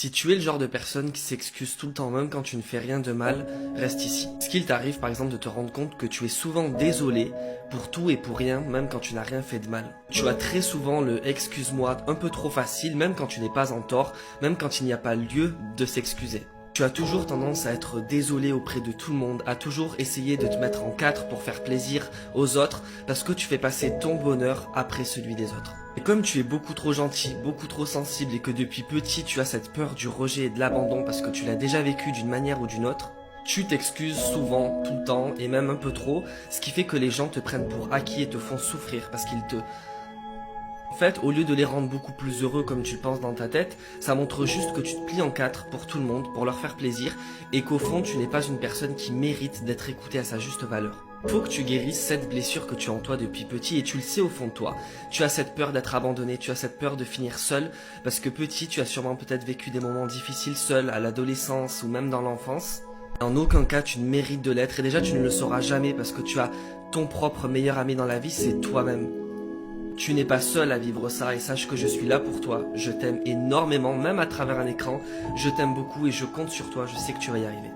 Si tu es le genre de personne qui s'excuse tout le temps même quand tu ne fais rien de mal, reste ici. Est-ce qu'il t'arrive par exemple de te rendre compte que tu es souvent désolé pour tout et pour rien, même quand tu n'as rien fait de mal? Tu as très souvent le excuse-moi un peu trop facile, même quand tu n'es pas en tort, même quand il n'y a pas lieu de s'excuser. Tu as toujours tendance à être désolé auprès de tout le monde, à toujours essayer de te mettre en quatre pour faire plaisir aux autres, parce que tu fais passer ton bonheur après celui des autres. Et comme tu es beaucoup trop gentil, beaucoup trop sensible et que depuis petit tu as cette peur du rejet et de l'abandon parce que tu l'as déjà vécu d'une manière ou d'une autre, tu t'excuses souvent, tout le temps et même un peu trop, ce qui fait que les gens te prennent pour acquis et te font souffrir parce qu'ils te... En fait, au lieu de les rendre beaucoup plus heureux comme tu le penses dans ta tête, ça montre juste que tu te plies en quatre pour tout le monde, pour leur faire plaisir, et qu'au fond, tu n'es pas une personne qui mérite d'être écoutée à sa juste valeur. Faut que tu guérisses cette blessure que tu as en toi depuis petit, et tu le sais au fond de toi. Tu as cette peur d'être abandonné, tu as cette peur de finir seul, parce que petit, tu as sûrement peut-être vécu des moments difficiles seul, à l'adolescence ou même dans l'enfance. En aucun cas, tu ne mérites de l'être, et déjà, tu ne le sauras jamais, parce que tu as ton propre meilleur ami dans la vie, c'est toi-même. Tu n'es pas seul à vivre ça et sache que je suis là pour toi. Je t'aime énormément, même à travers un écran. Je t'aime beaucoup et je compte sur toi, je sais que tu vas y arriver.